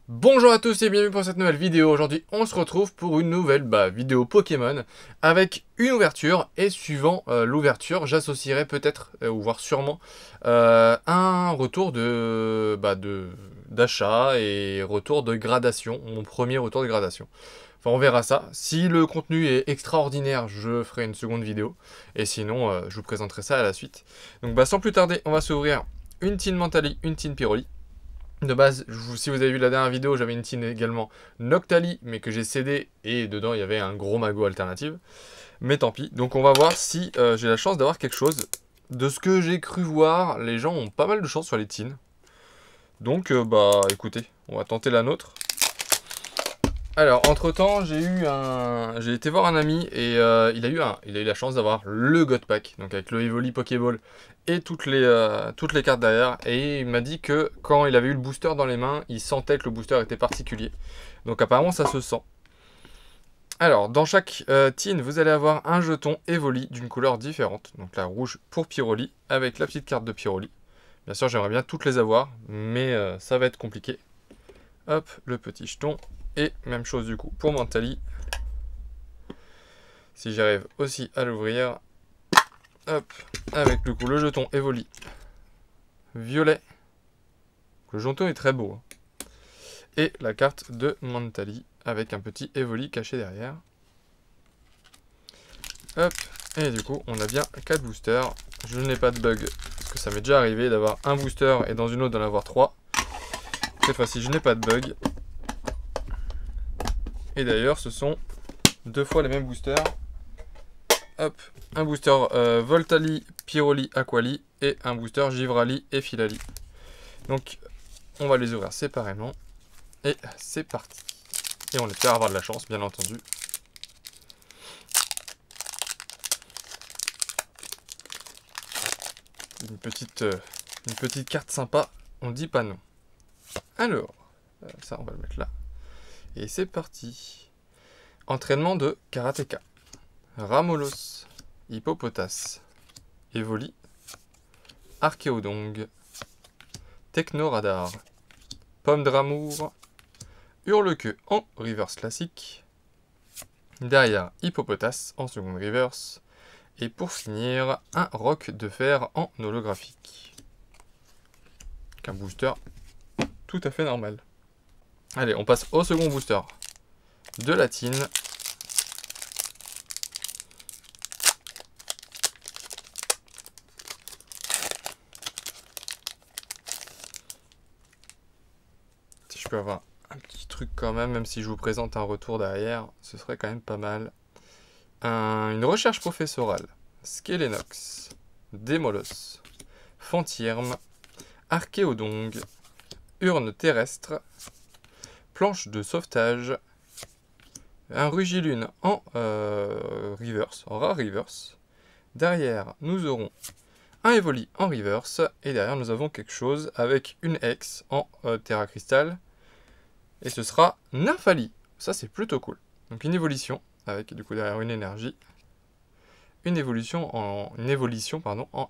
Bonjour à tous et bienvenue pour cette nouvelle vidéo. Aujourd'hui, on se retrouve pour une nouvelle vidéo Pokémon avec une ouverture et suivant l'ouverture, j'associerai peut-être, ou voire sûrement, un retour d'achat et retour de gradation, mon premier retour de gradation. Enfin, on verra ça. Si le contenu est extraordinaire, je ferai une seconde vidéo. Et sinon, je vous présenterai ça à la suite. Donc sans plus tarder, on va s'ouvrir une Tin Mentali, une Tin Pyroli. De base, si vous avez vu la dernière vidéo, j'avais une tin également Noctali, mais que j'ai cédé, et dedans il y avait un gros magot alternative. Mais tant pis. Donc on va voir si j'ai la chance d'avoir quelque chose. De ce que j'ai cru voir, les gens ont pas mal de chance sur les tins. Donc écoutez, on va tenter la nôtre. Alors, entre-temps, j'ai été voir un ami et il a eu la chance d'avoir le God Pack, donc avec le Evoli Pokéball et toutes les cartes derrière. Et il m'a dit que quand il avait eu le booster dans les mains, il sentait que le booster était particulier. Donc apparemment, ça se sent. Alors, dans chaque tin, vous allez avoir un jeton Evoli d'une couleur différente. Donc la rouge pour Pyroli, avec la petite carte de Pyroli. Bien sûr, j'aimerais bien toutes les avoir, mais ça va être compliqué. Hop, le petit jeton. Et même chose du coup pour Mentali. Si j'arrive aussi à l'ouvrir. Hop, avec du coup le jeton Evoli violet. Le jeton est très beau. Hein. Et la carte de Mentali avec un petit Evoli caché derrière. Hop, et du coup on a bien 4 boosters. Je n'ai pas de bug, parce que ça m'est déjà arrivé d'avoir un booster et dans une autre d'en avoir 3. Cette fois-ci je n'ai pas de bug. Et d'ailleurs ce sont 2 fois les mêmes boosters. Hop, un booster Voltali, Pyroli, Aquali et un booster Givrali et Filali. Donc, on va les ouvrir séparément. Et c'est parti. Et on espère avoir de la chance, bien entendu. Une petite carte sympa, on dit pas non. Alors, ça on va le mettre là. Et c'est parti. Entraînement de Karateka. Ramolos, Hippopotas, Evoli, Archéodong, Technoradar, Pomme d'Amour, Hurle-Queue en reverse classique, derrière Hippopotas en seconde reverse, et pour finir, un Roc de Fer en holographique. Donc un booster tout à fait normal. Allez, on passe au second booster de la tin. Si je peux avoir un petit truc quand même si je vous présente un retour derrière, ce serait quand même pas mal. Une recherche professorale. Skelenox, Démolos, Fantirme, Archéodong, Urne terrestre, planche de sauvetage, un Rugilune en reverse, en rare reverse. Derrière, nous aurons un Evoli en reverse, et derrière nous avons quelque chose avec une Hex en Terra Crystal, et ce sera Nymphali. Ça c'est plutôt cool. Donc une évolution, avec du coup derrière une énergie, une évolution en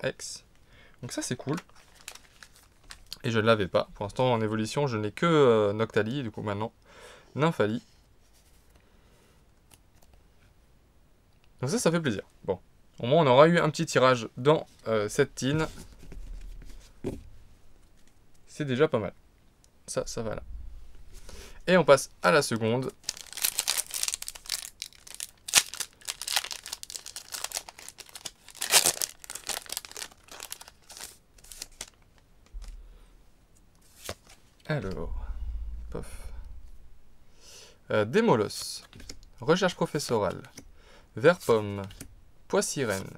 Hex. Donc ça c'est cool. Et je ne l'avais pas. Pour l'instant en évolution je n'ai que Noctali, du coup maintenant Nymphali. Donc ça fait plaisir. Bon, au moins on aura eu un petit tirage dans cette tin. C'est déjà pas mal. Ça va là. Et on passe à la seconde. Alors, pof. Démolos, recherche professorale, vert pomme, pois sirène,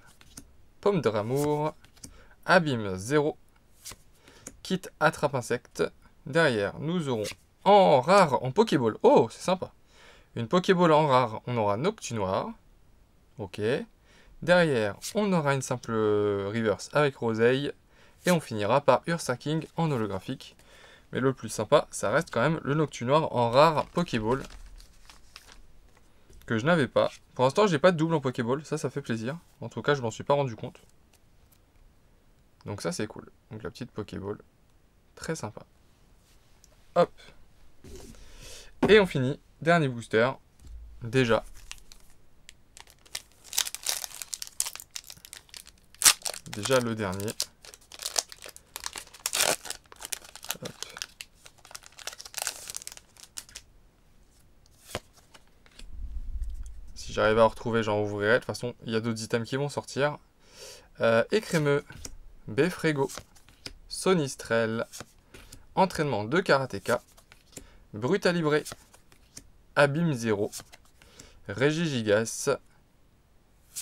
pomme d'amour, abîme 0, kit attrape insecte. Derrière, nous aurons en rare, en Pokéball. Oh, c'est sympa. Une Pokéball en rare, on aura Noctunoir. Ok. Derrière, on aura une simple reverse avec Roseille. Et on finira par Ursaking en holographique. Mais le plus sympa, ça reste quand même le Noctunoir en rare Pokéball. Que je n'avais pas. Pour l'instant, j'ai pas de double en Pokéball. Ça fait plaisir. En tout cas, je m'en suis pas rendu compte. Donc ça, c'est cool. Donc la petite Pokéball. Très sympa. Hop. Et on finit, dernier booster, déjà. Déjà le dernier. Hop. Si j'arrive à retrouver, j'en ouvrirai. De toute façon, il y a d'autres items qui vont sortir. Écrémeux, Befrego, Sonistrel, Entraînement de Karateka, Brutalibré, Abîme 0, Régigigas.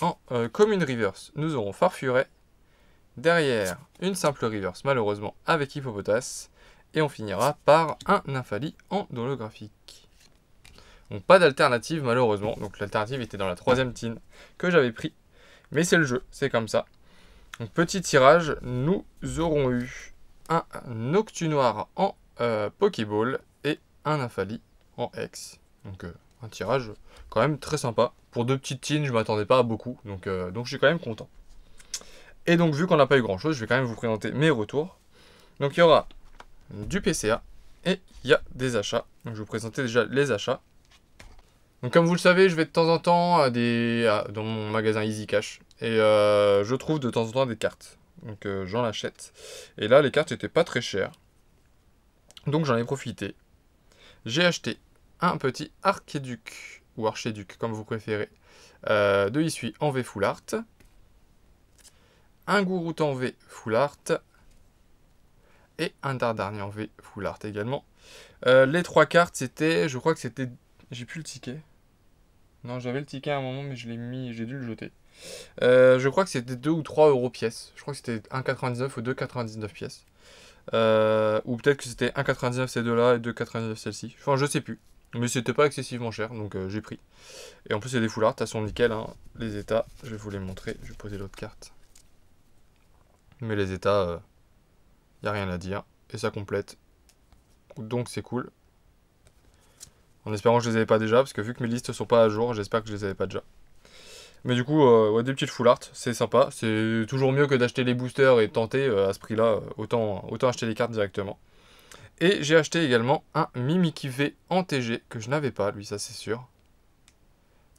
En commune reverse, nous aurons Farfuret. Derrière, une simple reverse, malheureusement, avec Hippopotas. Et on finira par un Nymphalie en holographique. Donc pas d'alternative, malheureusement. Donc l'alternative était dans la 3ème tin que j'avais pris. Mais c'est le jeu, c'est comme ça. Donc petit tirage, nous aurons eu un Noctunoir en Pokéball et un Nymphalie en X. Donc un tirage quand même très sympa. Pour 2 petites tines, je ne m'attendais pas à beaucoup. Donc je suis quand même content. Et donc vu qu'on n'a pas eu grand chose, je vais quand même vous présenter mes retours. Donc il y aura du PCA et il y a des achats. Donc je vais vous présenter déjà les achats. Donc comme vous le savez, je vais de temps en temps dans mon magasin Easy Cash. Et je trouve de temps en temps des cartes. Donc j'en achète. Et là, les cartes n'étaient pas très chères. Donc j'en ai profité. J'ai acheté un petit Archéduc, ou Archéduc, comme vous préférez, de Issui en V Full Art. Un Gourout en V Full Art. Et un Dardarnier en V Full Art également. Les 3 cartes, c'était, je crois que c'était... J'ai plus le ticket. Non, j'avais le ticket à un moment, mais je l'ai mis, j'ai dû le jeter. Je crois que c'était 2 ou 3 euros pièce. Je crois que c'était 1,99 ou 2,99 pièces. Ou peut-être que c'était 1,99 ces deux-là et 2,99 celle-ci. Enfin, je sais plus. Mais c'était pas excessivement cher, donc j'ai pris. Et en plus, il y a des full art, elles sont nickel. Hein. Les états, je vais vous les montrer. Je vais poser l'autre carte. Mais les états, il n'y a rien à dire. Et ça complète. Donc c'est cool. En espérant que je les avais pas déjà, parce que vu que mes listes sont pas à jour, j'espère que je les avais pas déjà. Mais du coup, ouais, des petites full art, c'est sympa. C'est toujours mieux que d'acheter les boosters et tenter à ce prix-là. Autant acheter les cartes directement. Et j'ai acheté également un Mimikyu V en TG, que je n'avais pas, lui, ça c'est sûr.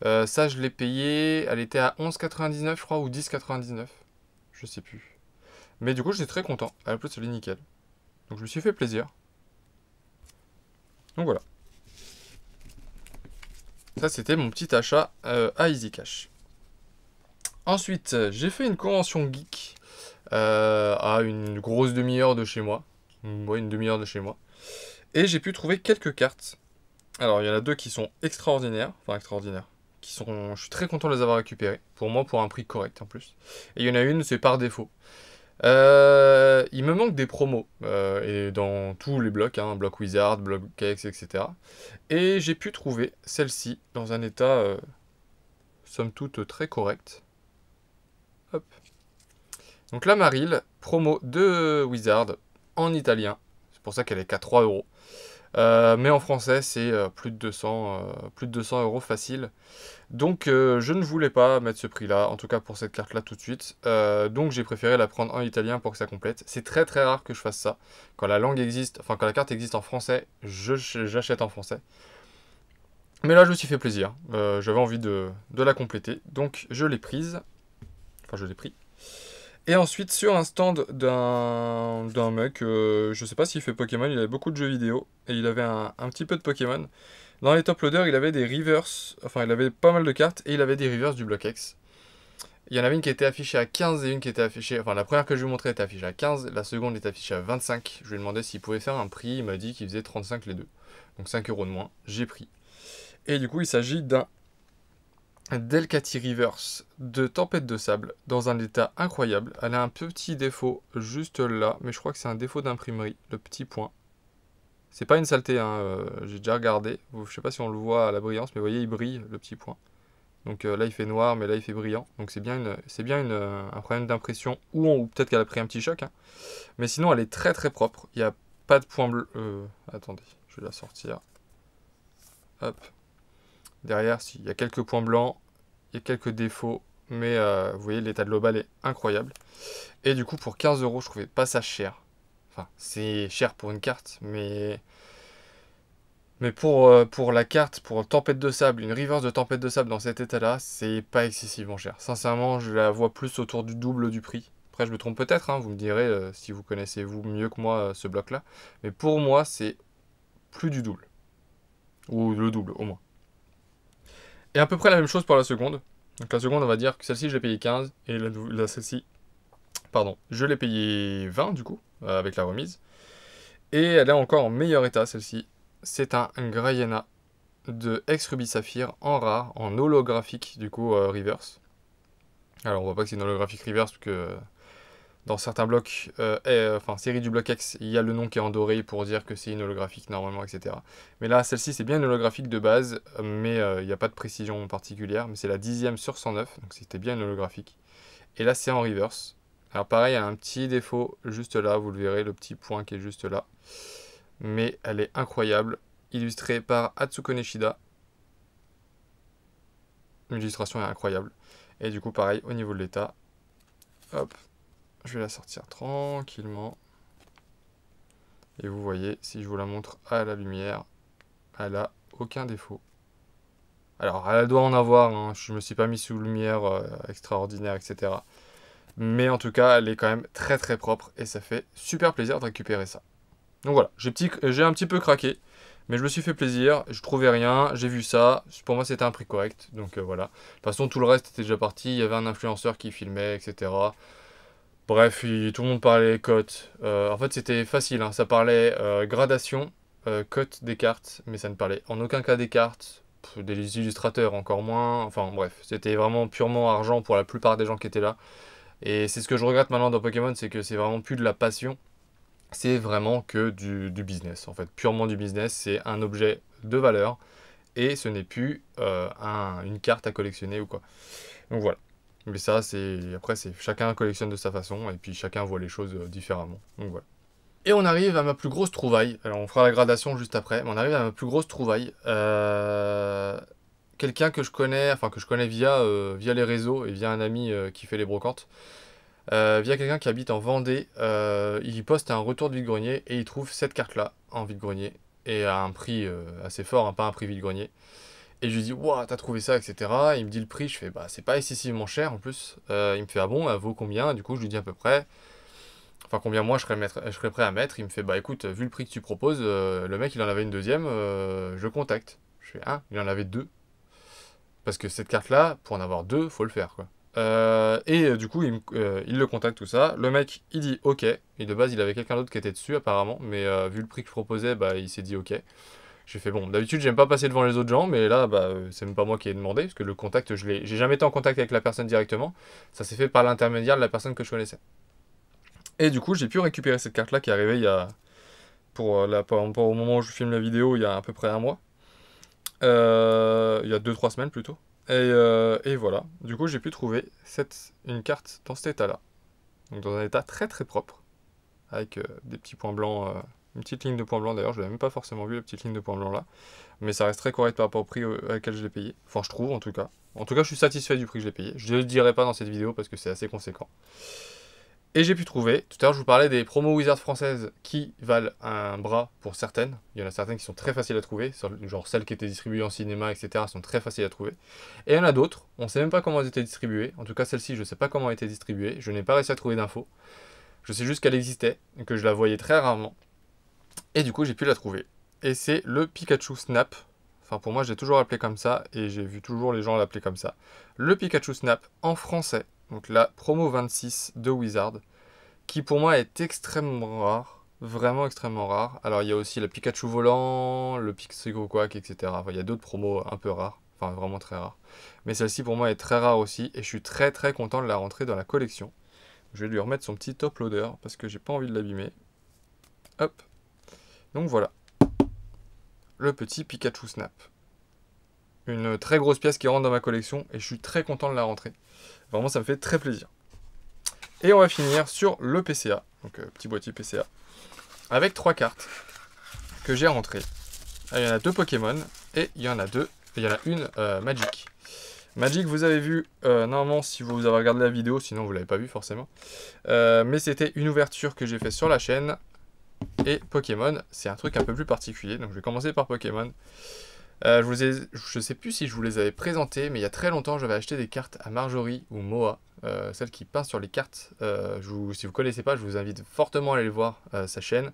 Ça, je l'ai payé, elle était à 11,99 je crois, ou 10,99. Je sais plus. Mais du coup, j'étais très content. À la place, elle est nickel. Donc je me suis fait plaisir. Donc voilà. Ça, c'était mon petit achat à Easy Cash. Ensuite, j'ai fait une convention geek à une grosse demi-heure de chez moi. Ouais, une demi-heure de chez moi. Et j'ai pu trouver quelques cartes. Alors, il y en a 2 qui sont extraordinaires. Enfin, extraordinaires. Je suis très content de les avoir récupérées. Pour moi, pour un prix correct en plus. Et il y en a une, c'est par défaut. Il me manque des promos. Et dans tous les blocs, hein, bloc Wizard, bloc KX, etc. Et j'ai pu trouver celle-ci dans un état, somme toute, très correct. Hop. Donc la Maril, promo de Wizard en italien. C'est pour ça qu'elle est qu'à 3 euros. Mais en français, c'est plus de 200 euros facile. Donc je ne voulais pas mettre ce prix-là, en tout cas pour cette carte-là tout de suite. Donc j'ai préféré la prendre en italien pour que ça complète. C'est très très rare que je fasse ça. Quand la langue existe, enfin quand la carte existe en français, j'achète en français. Mais là je me suis fait plaisir. J'avais envie de la compléter. Donc je l'ai prise. Enfin je l'ai pris. Et ensuite, sur un stand d'un mec, je sais pas s'il fait Pokémon, il avait beaucoup de jeux vidéo, et il avait un petit peu de Pokémon. Dans les top loaders, il avait des reverse, enfin il avait pas mal de cartes, et il avait des reverse du bloc X. Il y en avait une qui était affichée à 15 et une qui était affichée, enfin la première que je lui montrais était affichée à 15, la seconde était affichée à 25. Je lui ai demandé s'il pouvait faire un prix, il m'a dit qu'il faisait 35 les deux. Donc 5 euros de moins, j'ai pris. Et du coup, il s'agit d'un Delcatty Reverse de Tempête de Sable dans un état incroyable. Elle a un petit défaut juste là, mais je crois que c'est un défaut d'imprimerie, le petit point. C'est pas une saleté, hein, j'ai déjà regardé. Je sais pas si on le voit à la brillance, mais vous voyez, il brille le petit point. Donc là, il fait noir, mais là, il fait brillant. Donc c'est bien, un problème d'impression, ou peut-être qu'elle a pris un petit choc. Hein. Mais sinon, elle est très très propre. Il n'y a pas de point bleu. Attendez, je vais la sortir. Hop. Derrière, il y a quelques points blancs, il y a quelques défauts, mais vous voyez, l'état de l'obal est incroyable. Et du coup, pour 15 euros, je trouvais pas ça cher. Enfin, c'est cher pour une carte, mais Mais pour la carte, pour Tempête de Sable, une reverse de Tempête de Sable dans cet état-là, c'est pas excessivement cher. Sincèrement, je la vois plus autour du double du prix. Après, je me trompe peut-être, hein, vous me direz si vous connaissez vous mieux que moi ce bloc-là. Mais pour moi, c'est plus du double. Ou le double, au moins. Et à peu près la même chose pour la seconde. Donc la seconde, on va dire que celle-ci, je l'ai payé 15. Et celle-ci, pardon, je l'ai payé 20, du coup, avec la remise. Et elle est encore en meilleur état, celle-ci. C'est un Grayena de ex-Ruby Saphir en rare, en holographique, du coup, reverse. Alors, on voit pas que c'est une holographique reverse, parce que dans certains blocs, enfin, série du bloc X, il y a le nom qui est en doré pour dire que c'est une holographique normalement, etc. Mais là, celle-ci, c'est bien une holographique de base, mais il n'y a pas de précision particulière. Mais c'est la 10e sur 109, donc c'était bien une holographique. Et là, c'est en reverse. Alors pareil, elle a un petit défaut juste là, vous le verrez, le petit point qui est juste là. Mais elle est incroyable, illustrée par Atsuko Nishida. L'illustration est incroyable. Et du coup, pareil, au niveau de l'état, hop, je vais la sortir tranquillement. Et vous voyez, si je vous la montre à la lumière, elle a aucun défaut. Alors, elle doit en avoir, hein, je ne me suis pas mis sous lumière extraordinaire, etc. Mais en tout cas, elle est quand même très très propre et ça fait super plaisir de récupérer ça. Donc voilà, j'ai un petit peu craqué, mais je me suis fait plaisir, je trouvais rien, j'ai vu ça, pour moi c'était un prix correct, donc voilà. De toute façon, tout le reste était déjà parti, il y avait un influenceur qui filmait, etc. Bref, tout le monde parlait cote. En fait, c'était facile, hein, ça parlait gradation, cote des cartes, mais ça ne parlait en aucun cas des cartes, des illustrateurs encore moins, enfin bref, c'était vraiment purement argent pour la plupart des gens qui étaient là. Et c'est ce que je regrette maintenant dans Pokémon, c'est que c'est vraiment plus de la passion, c'est vraiment que du business. En fait, purement du business, c'est un objet de valeur et ce n'est plus une carte à collectionner ou quoi. Donc voilà. Mais ça, après, chacun collectionne de sa façon et puis chacun voit les choses différemment. Donc voilà. Et on arrive à ma plus grosse trouvaille. Alors on fera la gradation juste après, mais on arrive à ma plus grosse trouvaille. Quelqu'un que je connais, enfin que je connais via les réseaux et via un ami qui fait les brocantes. Via quelqu'un qui habite en Vendée, il poste un retour de vide-grenier et il trouve cette carte-là en vide-grenier et à un prix assez fort, hein, pas un prix vide-grenier. Et je lui dis, waouh, t'as trouvé ça, etc. Il me dit le prix, je fais, bah c'est pas excessivement cher en plus. Il me fait, ah bon, elle vaut combien? Du coup, je lui dis à peu près, enfin combien moi je serais prêt à mettre. Il me fait, bah écoute, vu le prix que tu proposes, le mec il en avait une deuxième, je le contacte. Je fais, il en avait deux. Parce que cette carte-là, pour en avoir deux, faut le faire quoi. Du coup, il le contacte, tout ça. Le mec, il dit OK. Et de base, il avait quelqu'un d'autre qui était dessus, apparemment. Mais vu le prix que je proposais, bah, il s'est dit OK. J'ai fait bon. D'habitude, j'aime pas passer devant les autres gens. Mais là, bah, c'est même pas moi qui ai demandé. Parce que le contact, j'ai jamais été en contact avec la personne directement. Ça s'est fait par l'intermédiaire de la personne que je connaissais. Et du coup, j'ai pu récupérer cette carte-là qui est arrivée par rapport au moment où je filme la vidéo, il y a à peu près un mois. Il y a 2-3 semaines plutôt. Et voilà. Du coup, j'ai pu trouver une carte dans cet état-là. Donc dans un état très très propre. Avec des petits points blancs. Une petite ligne de points blancs d'ailleurs. Je l'avais même pas forcément vu, la petite ligne de points blancs là. Mais ça reste très correct par rapport au prix à laquelle je l'ai payé. Enfin, je trouve en tout cas. En tout cas, je suis satisfait du prix que je l'ai payé. Je ne le dirai pas dans cette vidéo parce que c'est assez conséquent. Et j'ai pu trouver, tout à l'heure je vous parlais des promos Wizard françaises qui valent un bras pour certaines. Il y en a certaines qui sont très faciles à trouver, genre celles qui étaient distribuées en cinéma, etc. sont très faciles à trouver. Et il y en a d'autres, on ne sait même pas comment elles étaient distribuées. En tout cas celle-ci, je ne sais pas comment elle était distribuée. Je n'ai pas réussi à trouver d'infos. Je sais juste qu'elle existait, et que je la voyais très rarement. Et du coup j'ai pu la trouver. Et c'est le Pikachu Snap. Enfin pour moi je l'ai toujours appelé comme ça, et j'ai vu toujours les gens l'appeler comme ça. Le Pikachu Snap en français. Donc la promo 26 de Wizard, qui pour moi est extrêmement rare, vraiment extrêmement rare. Alors il y a aussi le Pikachu volant, le Pixie Quack, etc. Enfin, il y a d'autres promos un peu rares, enfin vraiment très rares. Mais celle-ci pour moi est très rare aussi, et je suis très très content de la rentrer dans la collection. Je vais lui remettre son petit top loader, parce que j'ai pas envie de l'abîmer. Hop. Donc voilà. Le petit Pikachu Snap. Une très grosse pièce qui rentre dans ma collection, et je suis très content de la rentrer. Vraiment, ça me fait très plaisir. Et on va finir sur le PCA, donc petit boîtier PCA, avec 3 cartes que j'ai rentrées. Il y en a 2 Pokémon, et il y en a une Magic. Magic, vous avez vu, normalement, si vous avez regardé la vidéo, sinon vous ne l'avez pas vu forcément. Mais c'était une ouverture que j'ai faite sur la chaîne, Et Pokémon, c'est un truc un peu plus particulier. Donc je vais commencer par Pokémon. Je sais plus si je vous les avais présentés, mais il y a très longtemps, j'avais acheté des cartes à Marjorie ou Moa, celle qui peint sur les cartes. Si vous connaissez pas, je vous invite fortement à aller voir sa chaîne,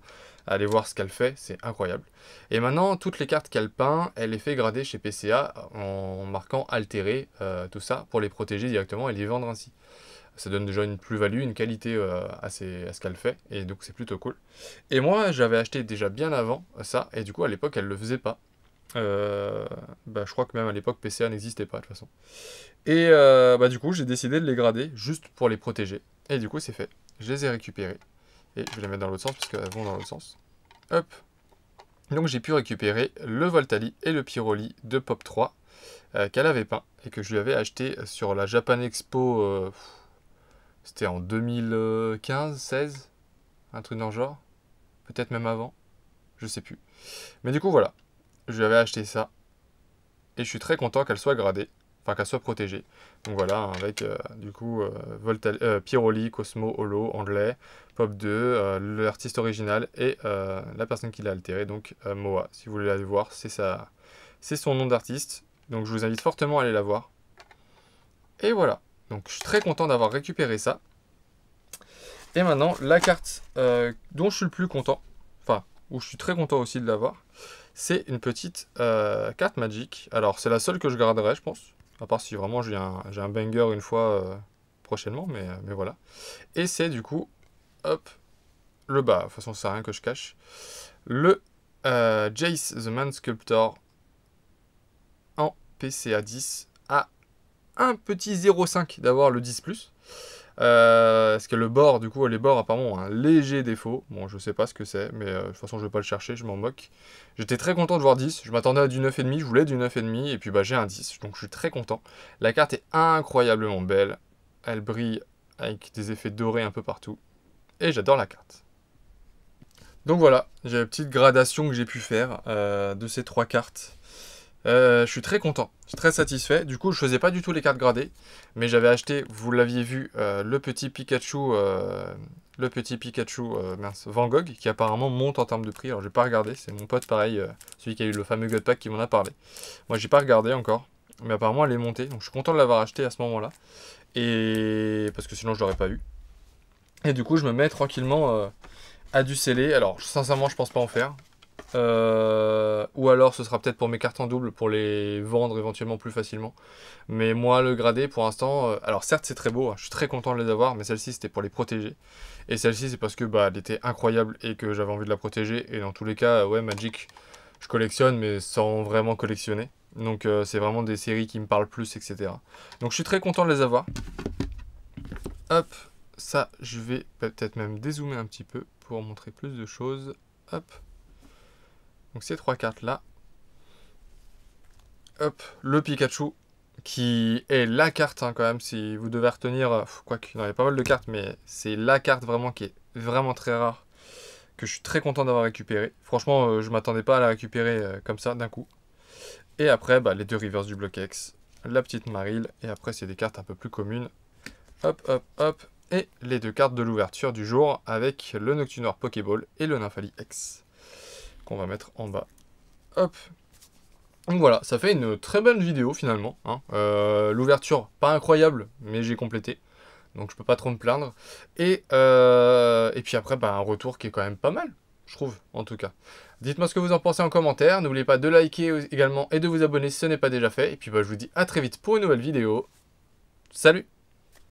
à aller voir ce qu'elle fait, c'est incroyable. Et maintenant, toutes les cartes qu'elle peint, elle les fait grader chez PCA en marquant altéré, tout ça, pour les protéger directement et les vendre ainsi. Ça donne déjà une plus-value, une qualité à ce qu'elle fait, et donc c'est plutôt cool. Et moi, j'avais acheté déjà bien avant ça, et du coup, à l'époque, elle le faisait pas. Je crois que même à l'époque PCA n'existait pas de toute façon. Et du coup j'ai décidé de les grader juste pour les protéger. Et du coup c'est fait. Je les ai récupérés. Et je vais les mettre dans l'autre sens parce qu'elles vont dans l'autre sens. Hop. Donc j'ai pu récupérer le Voltali et le Pyroli de Pop 3 qu'elle avait peint et que je lui avais acheté sur la Japan Expo. C'était en 2015, 16, un truc dans le genre. Peut-être même avant. Je sais plus. Mais du coup voilà. Je lui avais acheté ça. Et je suis très content qu'elle soit gradée. Enfin, qu'elle soit protégée. Donc voilà, avec du coup Pyroli, Cosmo, Holo, Anglais, Pop 2, l'artiste original et la personne qui l'a altéré, donc Moa. Si vous voulez aller voir, c'est son nom d'artiste. Donc je vous invite fortement à aller la voir. Et voilà. Donc je suis très content d'avoir récupéré ça. Et maintenant, la carte dont je suis le plus content, enfin, où je suis très content aussi de l'avoir, c'est une petite carte Magic. Alors, c'est la seule que je garderai, je pense. À part si vraiment j'ai un banger une fois prochainement, mais voilà. Et c'est du coup, hop, le bas. De toute façon, ça n'a rien que je cache. Le Jace the Man Sculptor en PCA 10 à un petit 0,5 d'avoir le 10+. Parce que le bord, du coup, les bords apparemment ont un léger défaut. Bon, je sais pas ce que c'est, mais de toute façon, je vais pas le chercher, je m'en moque. J'étais très content de voir 10. Je m'attendais à du 9,5, je voulais du 9,5, et puis bah j'ai un 10, donc je suis très content. La carte est incroyablement belle. Elle brille avec des effets dorés un peu partout. Et j'adore la carte. Donc voilà, j'ai la petite gradation que j'ai pu faire de ces 3 cartes. Je suis très content, je suis très satisfait. Du coup, je faisais pas du tout les cartes gradées, mais j'avais acheté, vous l'aviez vu, le petit Pikachu, Van Gogh, qui apparemment monte en termes de prix. Alors, j'ai pas regardé, c'est mon pote pareil, celui qui a eu le fameux God Pack qui m'en a parlé. Moi, j'ai pas regardé encore, mais apparemment elle est montée, donc je suis content de l'avoir acheté à ce moment-là, et parce que sinon je l'aurais pas eu. Et du coup, je me mets tranquillement à du scellé. Alors, sincèrement, je pense pas en faire. Ou alors ce sera peut-être pour mes cartes en double pour les vendre éventuellement plus facilement. Mais moi le gradé pour l'instant, alors certes c'est très beau, hein, je suis très content de les avoir, mais celle-ci c'était pour les protéger. Et celle-ci c'est parce que bah elle était incroyable et que j'avais envie de la protéger. Et dans tous les cas, ouais, Magic je collectionne mais sans vraiment collectionner. Donc c'est vraiment des séries qui me parlent plus, etc. Donc je suis très content de les avoir. Hop, ça je vais peut-être même dézoomer un petit peu pour montrer plus de choses. Hop. Donc ces 3 cartes là. Hop, le Pikachu, qui est la carte hein, quand même, si vous devez retenir, quoique, il y a pas mal de cartes, mais c'est la carte vraiment qui est vraiment très rare, que je suis très content d'avoir récupéré. Franchement, je m'attendais pas à la récupérer comme ça d'un coup. Et après, bah, les 2 reverse du bloc X, la petite Marill, et après c'est des cartes un peu plus communes. Hop, hop, hop, et les 2 cartes de l'ouverture du jour, avec le Noctinoir Pokéball et le Nymphali X, qu'on va mettre en bas. Hop. Donc voilà, ça fait une très belle vidéo finalement. Hein. L'ouverture, pas incroyable, mais j'ai complété. Donc je peux pas trop me plaindre. Et puis après, bah, un retour qui est quand même pas mal, je trouve, en tout cas. Dites-moi ce que vous en pensez en commentaire. N'oubliez pas de liker également et de vous abonner si ce n'est pas déjà fait. Et puis bah, je vous dis à très vite pour une nouvelle vidéo. Salut!